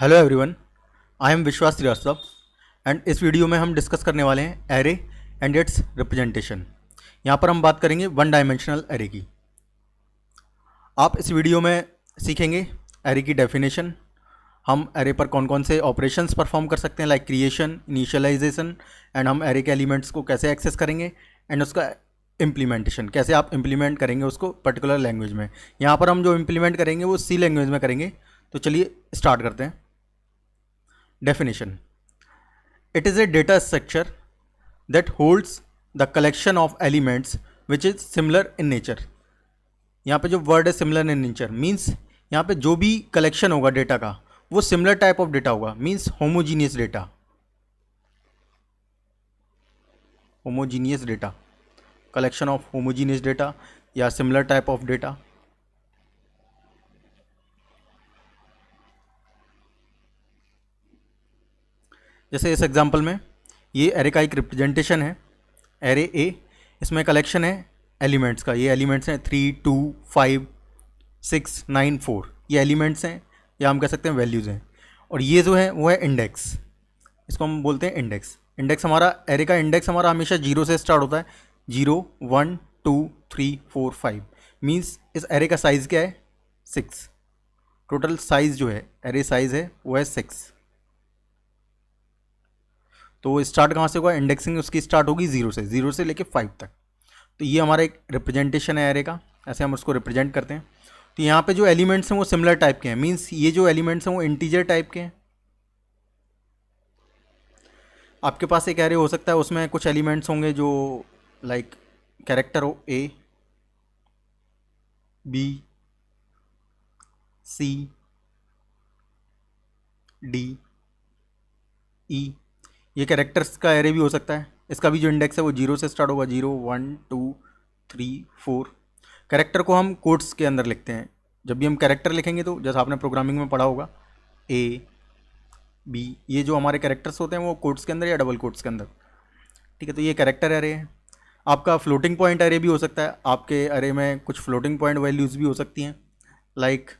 Hello everyone, I am विश्वास Srivastava and इस video में हम डिस्कस करने वाले हैं एरे एंड इट्स रिप्रेजेंटेशन। यहाँ पर हम बात करेंगे वन डायमेंशनल एरे की। आप इस वीडियो में सीखेंगे एरे की डेफिनेशन, हम एरे पर कौन कौन से ऑपरेशंस परफॉर्म कर सकते हैं लाइक क्रिएशन, इनिशियलाइजेशन, एंड हम एरे के एलिमेंट्स को कैसे एक्सेस करेंगे एंड उसका इम्प्लीमेंटेशन कैसे आप इम्प्लीमेंट करेंगे उसको पर्टिकुलर लैंग्वेज में। यहाँ पर हम जो इम्प्लीमेंट करेंगे वो सी लैंग्वेज में करेंगे। तो चलिए स्टार्ट करते हैं। Definition: it is a data structure that holds the collection of elements which is similar in nature। यहाँ पे जो वर्ड है सिमिलर इन नेचर मीन्स यहाँ पे जो भी कलेक्शन होगा डेटा का वो सिमिलर टाइप ऑफ डेटा होगा, means homogeneous data. Homogeneous data, collection of homogeneous data या सिमिलर टाइप ऑफ डेटा। जैसे इस एग्जांपल में ये एरे का एक रिप्रेजेंटेशन है, एरे ए। इसमें कलेक्शन है एलिमेंट्स का, ये एलिमेंट्स हैं 3, 2, 5, 6, 9, 4। ये एलिमेंट्स हैं या हम कह सकते हैं वैल्यूज़ हैं। और ये जो है वो है इंडेक्स, इसको हम बोलते हैं इंडेक्स। इंडेक्स हमारा एरे का इंडेक्स हमारा हमेशा 0 से स्टार्ट होता है। 0, 1, 2, 3, 4, 5 मीन्स इस एरे का साइज़ क्या है 6। टोटल साइज़ जो है एरे साइज़ है वो है 6। तो स्टार्ट कहाँ से होगा, इंडेक्सिंग उसकी स्टार्ट होगी 0 से लेके 5 तक। तो ये हमारा एक रिप्रेजेंटेशन है एरे का, ऐसे हम उसको रिप्रेजेंट करते हैं। तो यहाँ पे जो एलिमेंट्स हैं वो सिमिलर टाइप के हैं, मींस ये जो एलिमेंट्स हैं वो इंटीजर टाइप के हैं। आपके पास एक एरे हो सकता है उसमें कुछ एलिमेंट्स होंगे जो लाइक कैरेक्टर हो A, B, C, D, E। ये कैरेक्टर्स का एरे भी हो सकता है। इसका भी जो इंडेक्स है वो 0 से स्टार्ट होगा, 0, 1, 2, 3, 4। कैरेक्टर को हम कोट्स के अंदर लिखते हैं। जब भी हम कैरेक्टर लिखेंगे तो जैसा आपने प्रोग्रामिंग में पढ़ा होगा A, B, ये जो हमारे कैरेक्टर्स होते हैं वो कोट्स के अंदर या डबल कोट्स के अंदर। ठीक है, तो ये कैरेक्टर एरे है। आपका फ्लोटिंग पॉइंट एरे भी हो सकता है, आपके एरे में कुछ फ्लोटिंग पॉइंट वैल्यूज़ भी हो सकती हैं लाइक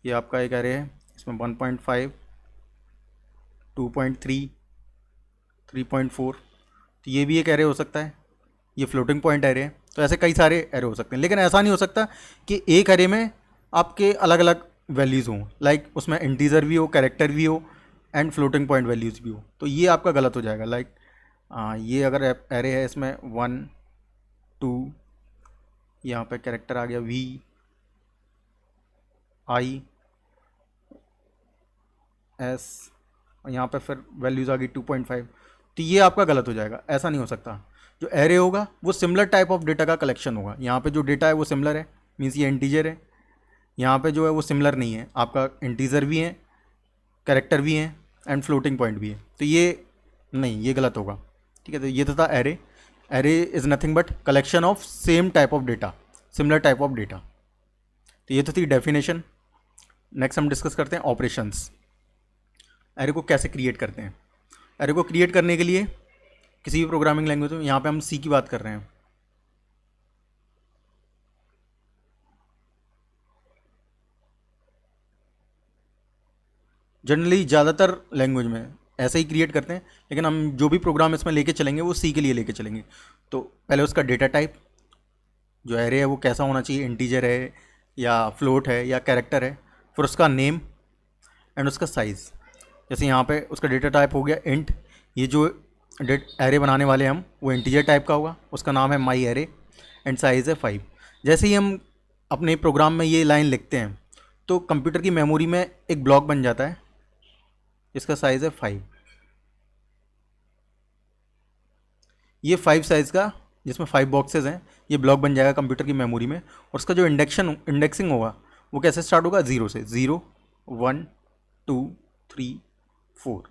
ये आपका एक एरे है, इसमें 1.5, 2.3, 3.4। तो ये भी एक एरे हो सकता है, ये फ्लोटिंग पॉइंट एरे है। तो ऐसे कई सारे एरे हो सकते हैं, लेकिन ऐसा नहीं हो सकता कि एक एरे में आपके अलग अलग वैल्यूज़ हों, लाइक उसमें इंटीजर भी हो, कैरेक्टर भी हो एंड फ्लोटिंग पॉइंट वैल्यूज़ भी हो। तो ये आपका गलत हो जाएगा। लाइक ये अगर एरे है इसमें 1, 2, यहाँ पे कैरेक्टर आ गया V, I, S और यहाँ पे फिर वैल्यूज़ आ गई 2.5। तो ये आपका गलत हो जाएगा, ऐसा नहीं हो सकता। जो एरे होगा वो सिमिलर टाइप ऑफ डेटा का कलेक्शन होगा। यहाँ पे जो डेटा है वो सिमिलर है, मीन्स ये इंटीजर है। यहाँ पे जो है वो सिमिलर नहीं है, आपका इंटीजर भी है, कैरेक्टर भी है एंड फ्लोटिंग पॉइंट भी है। तो ये नहीं, ये गलत होगा। ठीक है, तो ये तो था array. Array is nothing but collection of same type of data, similar type of data. तो ये तो थी डेफिनेशन। नेक्स्ट हम डिस्कस करते हैं ऑपरेशंस। एरे को कैसे क्रिएट करते हैं। एरे को क्रिएट करने के लिए किसी भी प्रोग्रामिंग लैंग्वेज में, यहाँ पे हम सी की बात कर रहे हैं। जनरली ज़्यादातर लैंग्वेज में ऐसे ही क्रिएट करते हैं, लेकिन हम जो भी प्रोग्राम इसमें लेके चलेंगे वो सी के लिए लेके चलेंगे। तो पहले उसका डेटा टाइप, जो एरे है वो कैसा होना चाहिए, इंटीजर है या फ्लोट है या कैरेक्टर है। फिर उसका नेम एंड उसका साइज़। जैसे यहाँ पे उसका डेटा टाइप हो गया इंट। ये जो एरे बनाने वाले हम वो इंटीजर टाइप का होगा, उसका नाम है माई एरे एंड साइज़ है 5। जैसे ही हम अपने प्रोग्राम में ये लाइन लिखते हैं तो कंप्यूटर की मेमोरी में एक ब्लॉक बन जाता है जिसका साइज़ है 5। ये 5 साइज़ का, जिसमें 5 बॉक्सेस हैं, ये ब्लॉक बन जाएगा कंप्यूटर की मेमोरी में। और उसका जो इंडेक्सिंग होगा वो कैसे स्टार्ट होगा, 0 से। 0, 1, 2, 3, 4।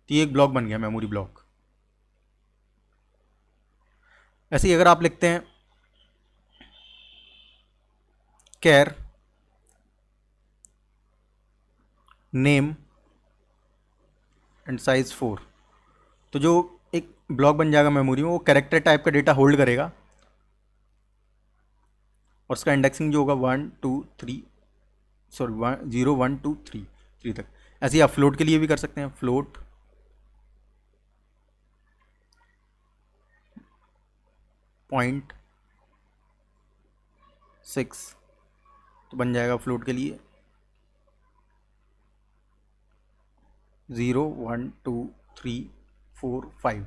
तो ये एक ब्लॉक बन गया, मेमोरी ब्लॉक। ऐसे ही अगर आप लिखते हैं कैर नेम एंड साइज 4, तो जो एक ब्लॉक बन जाएगा मेमोरी में वो कैरेक्टर टाइप का डेटा होल्ड करेगा। और उसका इंडेक्सिंग जो होगा 1 2 3 सॉरी 0 1 2 3 तक। ऐसे ही आप फ्लोट के लिए भी कर सकते हैं, फ्लोट .6 तो बन जाएगा फ्लोट के लिए 0 1 2 3 4 5।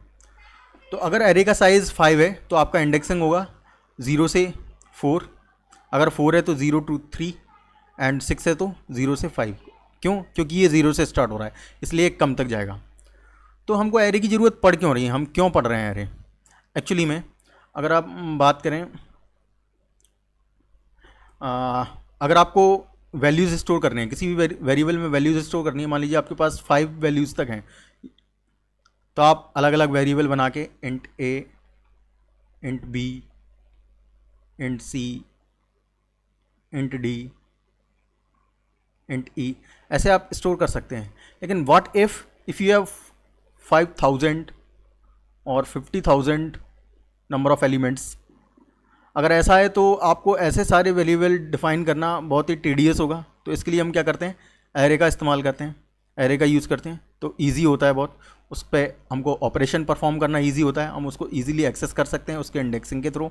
तो अगर एरे का साइज़ 5 है तो आपका इंडेक्सिंग होगा 0 से 4, अगर 4 है तो 0 2 3 एंड 6 है तो 0 से 5। क्यों? क्योंकि ये 0 से स्टार्ट हो रहा है, इसलिए एक कम तक जाएगा। तो हमको एरे की ज़रूरत पड़ क्यों रही है, हम क्यों पढ़ रहे हैं एरे? एक्चुअली में अगर आप बात करें, अगर आपको वैल्यूज़ स्टोर करने हैं, किसी भी वेरिएबल में वैल्यूज़ स्टोर करनी है, मान लीजिए आपके पास 5 वैल्यूज़ तक हैं, तो आप अलग अलग वेरिएबल बना के इंट ए, इंट बी, इंट सी, इंट डी, इंट ई, ऐसे आप स्टोर कर सकते हैं। लेकिन व्हाट इफ़ यू हैव 5000 और 50,000 नंबर ऑफ एलिमेंट्स, अगर ऐसा है तो आपको ऐसे सारे वेरिएबल डिफाइन करना बहुत ही टीडियस होगा। तो इसके लिए हम क्या करते हैं, एरे का इस्तेमाल करते हैं, एरे का यूज़ करते हैं। तो ईजी होता है बहुत, उस पर हमको ऑपरेशन परफॉर्म करना ईजी होता है, हम उसको ईजिली एक्सेस कर सकते हैं उसके इंडेक्सिंग के थ्रू,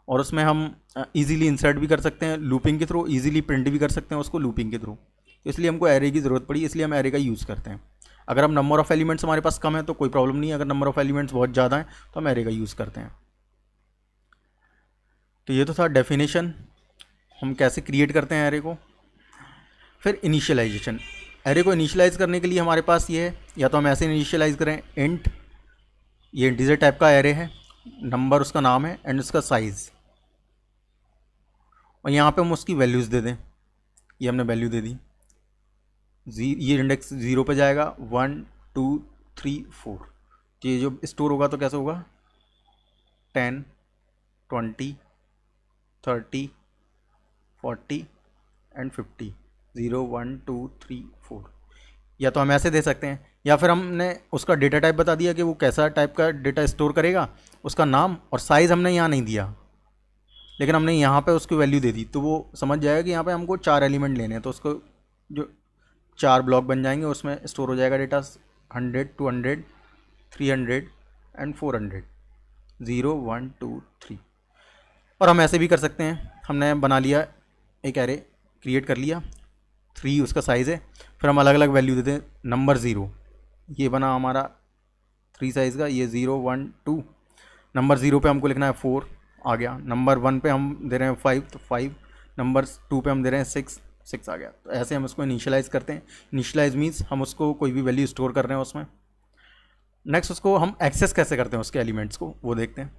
और उसमें हम ईजिली इंसर्ट भी कर सकते हैं लूपिंग के थ्रू, ईजिली प्रिंट भी कर सकते हैं उसको लूपिंग के थ्रू। तो इसलिए हमको एरे की ज़रूरत पड़ी, इसलिए हम एरे का यूज़ करते हैं। अगर हम नंबर ऑफ़ एलिमेंट्स हमारे पास कम है तो कोई प्रॉब्लम नहीं है, अगर नंबर ऑफ़ एलिमेंट्स बहुत ज़्यादा है तो हम एरे का यूज़ करते हैं। तो ये तो था डेफिनेशन, हम कैसे क्रिएट करते हैं एरे को। फिर इनिशियलाइजेशन, एरे को इनिशियलाइज करने के लिए हमारे पास ये है, या तो हम ऐसे इनिशियलाइज करें इंट, ये इंटीजर टाइप का एरे है, नंबर उसका नाम है एंड उसका साइज़, और यहाँ पे हम उसकी वैल्यूज़ दे दें। ये हमने वैल्यू दे दी, ये इंडेक्स 0 पे जाएगा, 1 2 3 4। तो ये जो स्टोर होगा तो कैसे होगा 10 20 30 40 एंड 50, 0 1 2 3 4। या तो हम ऐसे दे सकते हैं, या फिर हमने उसका डेटा टाइप बता दिया कि वो कैसा टाइप का डेटा स्टोर करेगा, उसका नाम और साइज़ हमने यहाँ नहीं दिया, लेकिन हमने यहाँ पे उसकी वैल्यू दे दी, तो वो समझ जाएगा कि यहाँ पे हमको 4 एलिमेंट लेने हैं। तो उसको जो 4 ब्लॉक बन जाएंगे, उसमें स्टोर हो जाएगा डेटा 100 200 300 एंड 400, 0 1 2 3। और हम ऐसे भी कर सकते हैं, हमने बना लिया एक एरे, क्रिएट कर लिया, 3 उसका साइज़ है, फिर हम अलग अलग वैल्यू देते हैं। नंबर 0, ये बना हमारा 3 साइज़ का, ये 0 1 2। नंबर 0 पे हमको लिखना है 4 आ गया, नंबर 1 पे हम दे रहे हैं 5 तो 5, नंबर 2 पे हम दे रहे हैं 6 आ गया। तो ऐसे हम उसको इनिशियलाइज़ करते हैं। इनिशियलाइज मीन्स हम उसको कोई भी वैल्यू स्टोर कर रहे हैं उसमें। नेक्स्ट उसको हम एक्सेस कैसे करते हैं उसके एलिमेंट्स को, वो देखते हैं।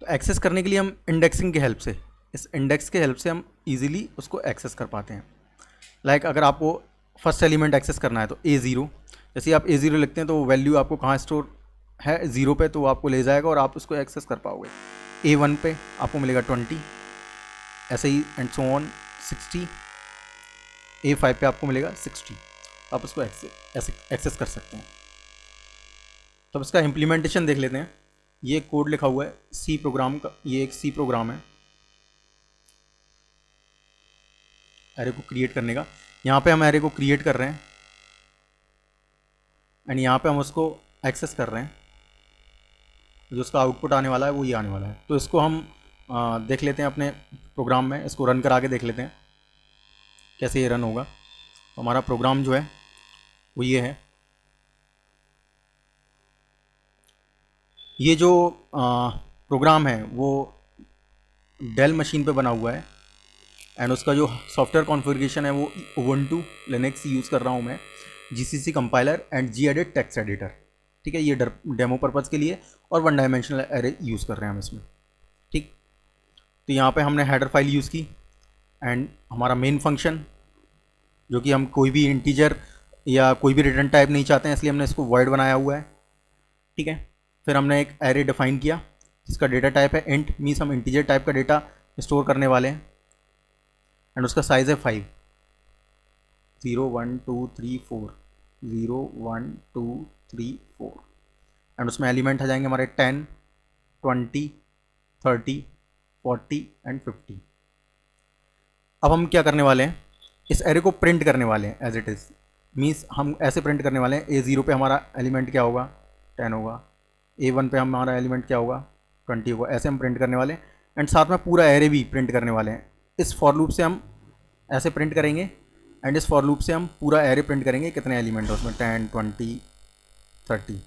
तो एक्सेस करने के लिए हम इंडेक्सिंग की हेल्प से, इस इंडेक्स के हेल्प से हम इजीली उसको एक्सेस कर पाते हैं। लाइक अगर आपको फर्स्ट एलिमेंट एक्सेस करना है तो A0, जैसे आप A0 लिखते हैं तो वैल्यू आपको कहाँ स्टोर है 0 पे, तो वो आपको ले जाएगा और आप उसको एक्सेस कर पाओगे। A1 पे आपको मिलेगा 20, ऐसे ही एंड सो ऑन 60। A5 पे आपको मिलेगा 60, आप उसको एक्सेस कर सकते हैं। तो इसका इम्प्लीमेंटेशन देख लेते हैं। ये कोड लिखा हुआ है सी प्रोग्राम का, ये एक सी प्रोग्राम है एरे को क्रिएट करने का। यहाँ पे हम एरे को क्रिएट कर रहे हैं एंड यहाँ पे हम उसको एक्सेस कर रहे हैं। जो उसका आउटपुट आने वाला है वो ये आने वाला है। तो इसको हम देख लेते हैं अपने प्रोग्राम में, इसको रन करा के देख लेते हैं कैसे ये रन होगा। तो हमारा प्रोग्राम जो है वो ये है। ये जो प्रोग्राम है वो डेल मशीन पे बना हुआ है एंड उसका जो सॉफ्टवेयर कॉन्फ़िगरेशन है वो उबुंटू लिनक्स यूज़ कर रहा हूँ मैं, GCC compiler and Gedit text editor. ठीक है, ये डेमो पर्पज़ के लिए और 1 डायमेंशनल एरे यूज़ कर रहे हैं हम इसमें। ठीक, तो यहाँ पे हमने हेडर फाइल यूज़ की एंड हमारा मेन फंक्शन, जो कि हम कोई भी इंटीजर या कोई भी रिटर्न टाइप नहीं चाहते हैं, इसलिए हमने इसको वॉइड बनाया हुआ है। ठीक है, फिर हमने एक एरे डिफाइन किया जिसका डेटा टाइप है इंट, मीन्स हम इंटीजर टाइप का डेटा स्टोर करने वाले हैं एंड उसका साइज़ है 5, 0 1 2 3 4, 0 1 2 3 4 एंड उसमें एलिमेंट आ जाएंगे हमारे 10 20 30 40 एंड 50। अब हम क्या करने वाले हैं, इस एरे को प्रिंट करने वाले हैं एज इट इज़। मीन्स हम ऐसे प्रिंट करने वाले हैं, A0 पे हमारा एलिमेंट क्या होगा, 10 होगा, A1 पे हमारा एलिमेंट क्या होगा, 20 होगा। ऐसे हम प्रिंट करने वाले हैं एंड साथ में पूरा एरे भी प्रिंट करने वाले हैं। इस फॉर लूप से हम ऐसे प्रिंट करेंगे एंड इस फॉर लूप से हम पूरा एरे प्रिंट करेंगे, कितने एलिमेंट है उसमें, 10, 20, 30।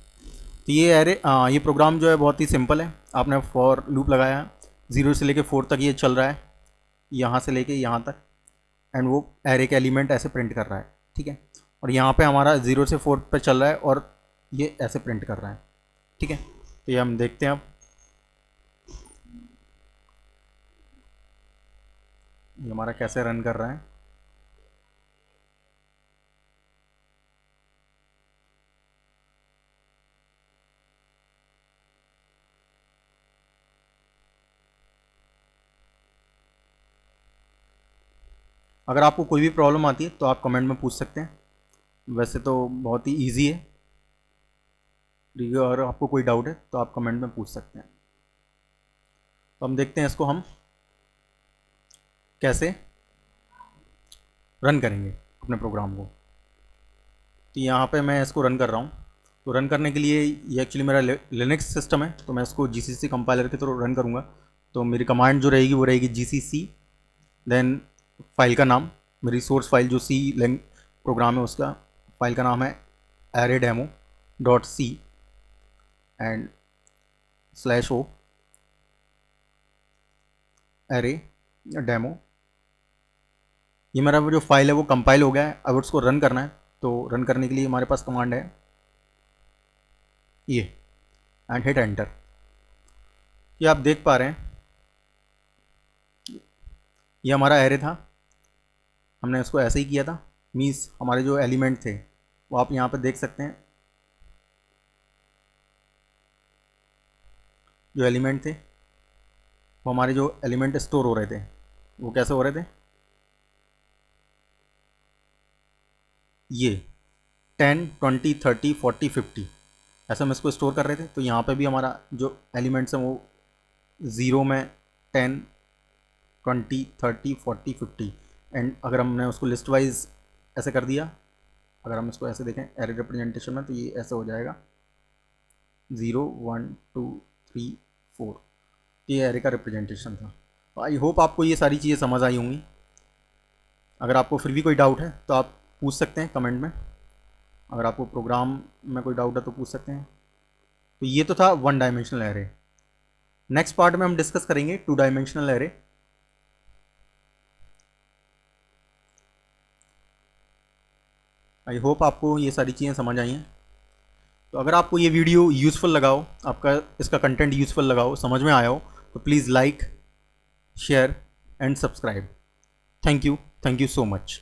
तो ये एरे ये प्रोग्राम जो है बहुत ही सिंपल है। आपने फॉर लूप लगाया, 0 से लेके 4 तक ये चल रहा है, यहाँ से लेके यहाँ तक, एंड वो एरे के एलिमेंट ऐसे प्रिंट कर रहा है, ठीक है। और यहाँ पे हमारा 0 से 4 पे चल रहा है और ये ऐसे प्रिंट कर रहा है, ठीक है। तो ये हम देखते हैं अब ये हमारा कैसे रन कर रहा है। अगर आपको कोई भी प्रॉब्लम आती है तो आप कमेंट में पूछ सकते हैं, वैसे तो बहुत ही ईजी है, ठीक है। और आपको कोई डाउट है तो आप कमेंट में पूछ सकते हैं। तो हम देखते हैं इसको हम कैसे रन करेंगे अपने प्रोग्राम को। तो यहाँ पे मैं इसको रन कर रहा हूँ। तो रन करने के लिए ये एक्चुअली मेरा लिनक्स सिस्टम है, तो मैं इसको GCC कंपाइलर के थ्रू रन करूँगा। तो मेरी कमांड जो रहेगी वो रहेगी GCC, देन फाइल का नाम, मेरी सोर्स फाइल जो C प्रोग्राम है उसका फाइल का नाम है arraydemo.c and /o array demo. ये मेरा जो फाइल है वो कंपाइल हो गया है। अब उसको रन करना है, तो रन करने के लिए हमारे पास कमांड है ये एंड हिट एंटर। ये आप देख पा रहे हैं, ये हमारा एरे था, हमने इसको ऐसे ही किया था। मीन्स हमारे जो एलिमेंट थे वो आप यहाँ पे देख सकते हैं, जो एलिमेंट थे वो हमारे जो एलिमेंट स्टोर हो रहे थे वो कैसे हो रहे थे, ये 10, 20, 30, 40, 50 ऐसे हम इसको स्टोर कर रहे थे। तो यहाँ पे भी हमारा जो एलिमेंट्स हैं वो 0 में 10, 20, 30, 40, 50 एंड अगर हमने उसको लिस्ट वाइज ऐसे कर दिया, अगर हम इसको ऐसे देखें एरे रिप्रेजेंटेशन में, तो ये ऐसे हो जाएगा 0, 1, 2, 3, 4। ये एरे का रिप्रेजेंटेशन था। आई होप आपको ये सारी चीज़ें समझ आई होंगी। अगर आपको फिर भी कोई डाउट है तो आप पूछ सकते हैं कमेंट में। अगर आपको प्रोग्राम में कोई डाउट है तो पूछ सकते हैं। तो ये तो था 1 डायमेंशनल एरे। नेक्स्ट पार्ट में हम डिस्कस करेंगे 2 डायमेंशनल एरे। आई होप आपको ये सारी चीज़ें समझ आई हैं। तो अगर आपको ये वीडियो यूज़फुल लगा हो, आपका इसका कंटेंट यूज़फुल लगा हो, समझ में आया हो, तो please like, share and subscribe. Thank you so much.